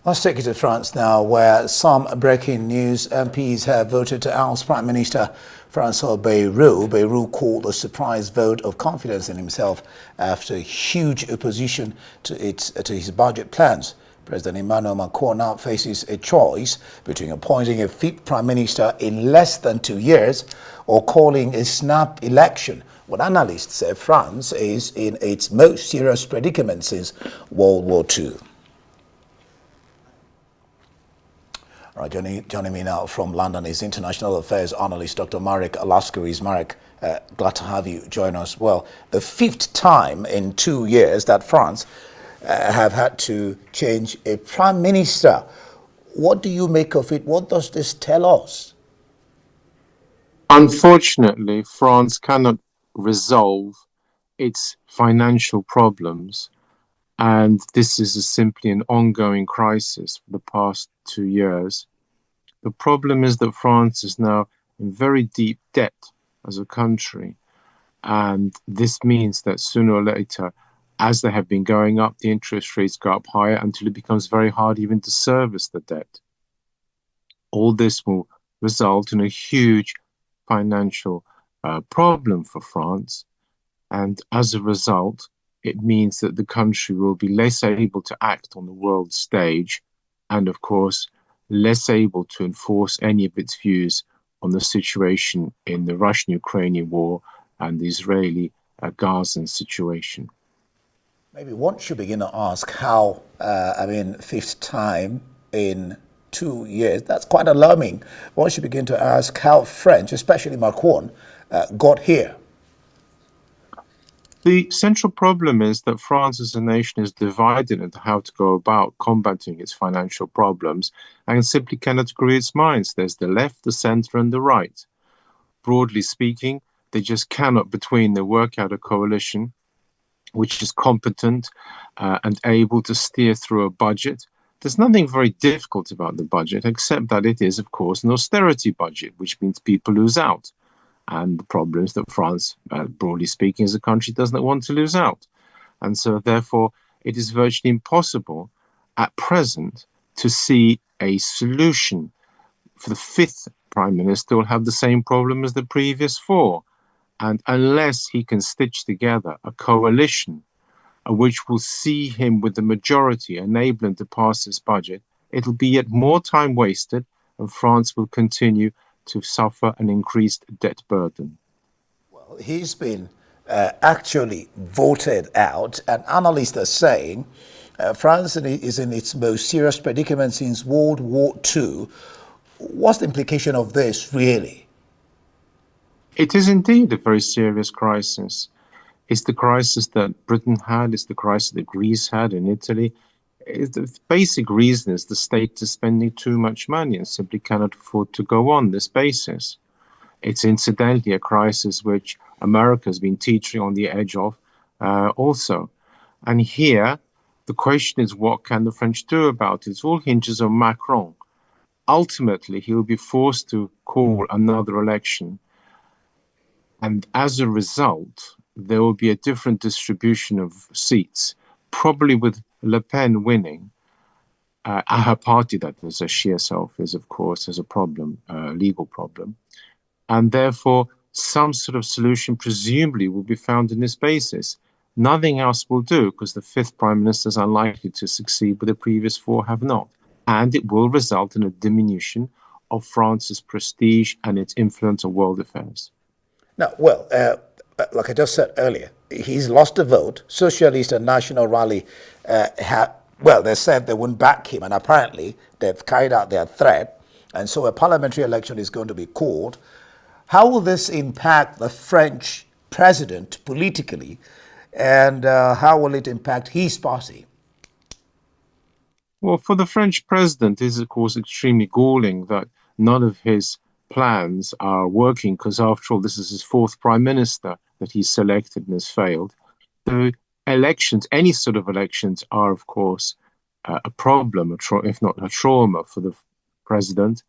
Let's take it to France now, where some breaking news. MPs have voted to oust Prime Minister Francois Bayrou. Bayrou called a surprise vote of confidence in himself after huge opposition to his budget plans. President Emmanuel Macron now faces a choice between appointing a fifth Prime Minister in less than 2 years or calling a snap election. What analysts say France is in its most serious predicament since World War II. All right, joining me now from London is international affairs analyst Dr. Marek Laskiewicz. Marek, glad to have you join us. Well, the fifth time in 2 years that France have had to change a prime minister. What do you make of it? What does this tell us? Unfortunately, France cannot resolve its financial problems, and this is simply an ongoing crisis for the past 2 years. The problem is that France is now in very deep debt as a country, and this means that sooner or later, as they have been going up, the interest rates go up higher until it becomes very hard even to service the debt. All this will result in a huge financial problem for France, and as a result, it means that the country will be less able to act on the world stage and, of course, less able to enforce any of its views on the situation in the Russian-Ukrainian war and the Israeli-Gazan situation. Maybe one should begin to ask how, fifth time in 2 years, that's quite alarming. One should begin to ask how French, especially Macron, got here. The central problem is that France as a nation is divided into how to go about combating its financial problems and simply cannot agree its minds. There's the left, the center, and the right. Broadly speaking, they just cannot between them work out a coalition which is competent and able to steer through a budget. There's nothing very difficult about the budget, except that it is, of course, an austerity budget, which means people lose out. And the problem is that France, broadly speaking, as a country, does not want to lose out. And so, therefore, it is virtually impossible at present to see a solution. For the fifth prime minister will have the same problem as the previous four. And unless he can stitch together a coalition which will see him with the majority, enable him to pass this budget, it'll be yet more time wasted, and France will continue to suffer an increased debt burden. Well, he's been actually voted out, and analysts are saying France is in its most serious predicament since World War II. What's the implication of this, really? It is indeed a very serious crisis. It's the crisis that Britain had, it's the crisis that Greece had in Italy. The basic reason is the state is spending too much money and simply cannot afford to go on this basis. It's incidentally a crisis which America has been teetering on the edge of also. And here, the question is, what can the French do about it? It all hinges on Macron. Ultimately, he will be forced to call another election. And as a result, there will be a different distribution of seats, probably with Le Pen winning. Her party, that is, as she herself is, of course, has a problem, a legal problem. And therefore, some sort of solution presumably will be found in this basis. Nothing else will do, because the fifth prime minister is unlikely to succeed, but the previous four have not. And it will result in a diminution of France's prestige and its influence on world affairs. Now, well, like I just said earlier, he's lost the vote. Socialist and National Rally they said they wouldn't back him, and apparently they've carried out their threat, and so a parliamentary election is going to be called. How will this impact the French president politically, and how will it impact his party? Well, for the French president, it is, of course, extremely galling that none of his plans are working, because after all, this is his fourth prime minister that he's selected and has failed. The elections, any sort of elections, are, of course, a problem, if not a trauma for the president.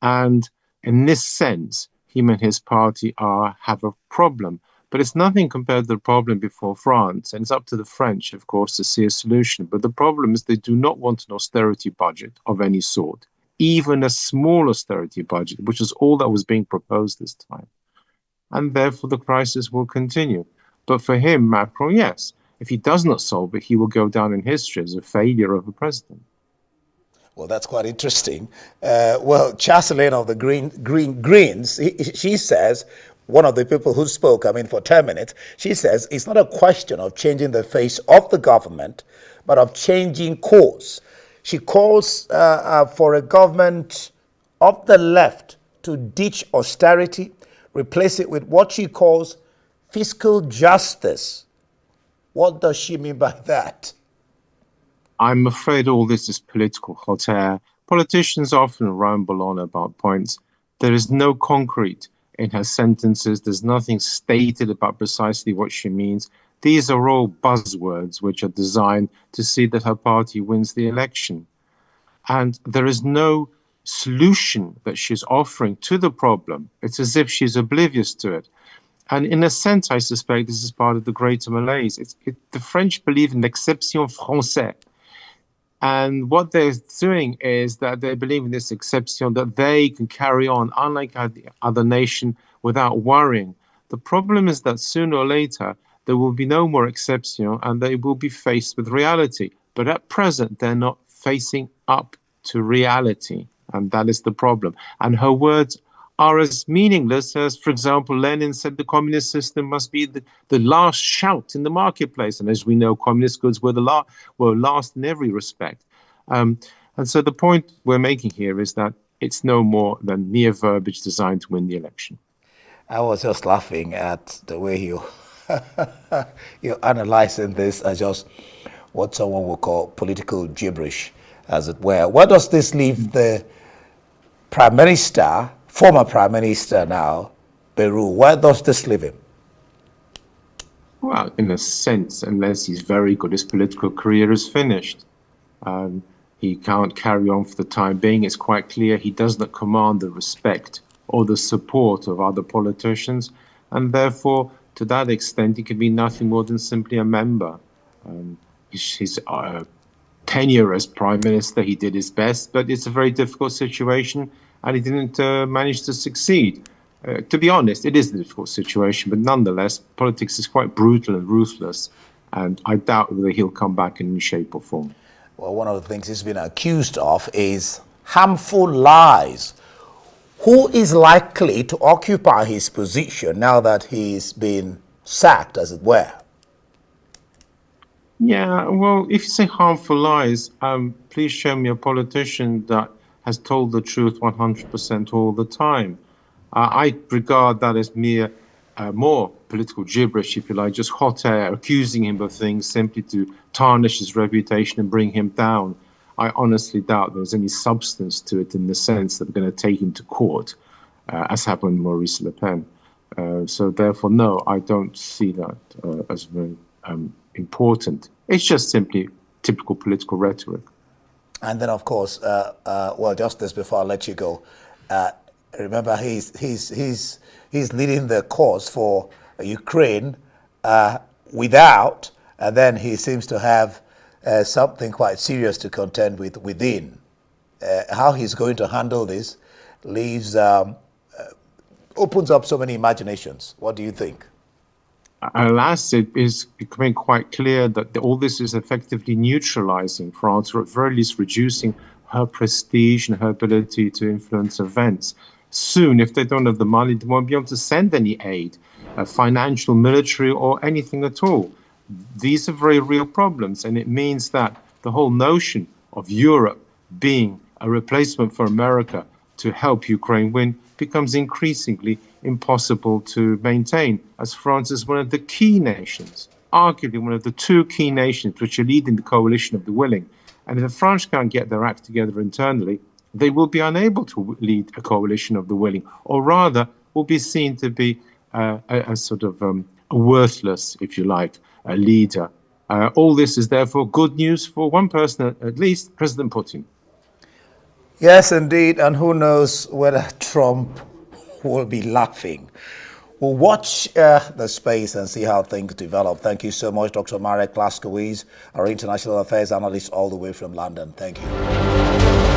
And in this sense, him and his party have a problem. But it's nothing compared to the problem before France. And it's up to the French, of course, to see a solution. But the problem is they do not want an austerity budget of any sort, even a small austerity budget, which is all that was being proposed this time. And therefore, the crisis will continue. But for him, Macron, yes, if he does not solve it, he will go down in history as a failure of a president. Well, that's quite interesting. Chancellor of the Greens, she says, one of the people who spoke, I mean, for 10 minutes, she says it's not a question of changing the face of the government, but of changing course. She calls for a government of the left to ditch austerity, replace it with what she calls fiscal justice. What does she mean by that? I'm afraid all this is political hot air. Politicians often ramble on about points. There is no concrete in her sentences. There's nothing stated about precisely what she means. These are all buzzwords which are designed to see that her party wins the election. And there is no solution that she's offering to the problem. It's as if she's oblivious to it. And in a sense, I suspect this is part of the greater malaise. The French believe in l'exception française. And what they're doing is that they believe in this exception, that they can carry on, unlike the other nation, without worrying. The problem is that sooner or later, there will be no more exception and they will be faced with reality. But at present, they're not facing up to reality. And that is the problem. And her words are as meaningless as, for example, Lenin said the communist system must be the last shout in the marketplace. And as we know, communist goods were last in every respect. And so the point we're making here is that it's no more than mere verbiage designed to win the election. I was just laughing at the way you're analyzing this as just what someone would call political gibberish, as it were. Where does this leave the Prime Minister, former Prime Minister now, Bayrou? Where does this leave him? Well, in a sense, unless he's very good, his political career is finished. He can't carry on for the time being. It's quite clear he does not command the respect or the support of other politicians. And therefore, to that extent, he can be nothing more than simply a member. His tenure as Prime Minister, he did his best, but it's a very difficult situation. And he didn't manage to succeed. To be honest, it is a difficult situation, but nonetheless, politics is quite brutal and ruthless, and I doubt whether he'll come back in any shape or form. Well, one of the things he's been accused of is harmful lies. Who is likely to occupy his position now that he's been sacked, as it were? Yeah, well, if you say harmful lies, please show me a politician that has told the truth 100% all the time. I regard that as more political gibberish, if you like, just hot air, accusing him of things simply to tarnish his reputation and bring him down. I honestly doubt there's any substance to it in the sense that we're going to take him to court, as happened with Maurice Le Pen. So therefore, no, I don't see that as very important. It's just simply typical political rhetoric. And then, of course, just this before I let you go, remember he's leading the cause for Ukraine without, and then he seems to have something quite serious to contend with within. How he's going to handle this opens up so many imaginations. What do you think? Alas, it is becoming quite clear that all this is effectively neutralizing France, or at very least reducing her prestige and her ability to influence events. Soon, if they don't have the money, they won't be able to send any aid, financial, military, or anything at all. These are very real problems, and it means that the whole notion of Europe being a replacement for America to help Ukraine win becomes increasingly impossible to maintain, as France is one of the key nations, arguably one of the two key nations which are leading the coalition of the willing. And if the French can't get their act together internally, they will be unable to lead a coalition of the willing, or rather will be seen to be a sort of a worthless, if you like, a leader. All this is therefore good news for one person, at least, President Putin. Yes, indeed. And who knows whether Trump will be laughing We'll watch the space and see how things develop. Thank you so much, Dr. Marek Laskiewicz, our international affairs analyst all the way from London. Thank you.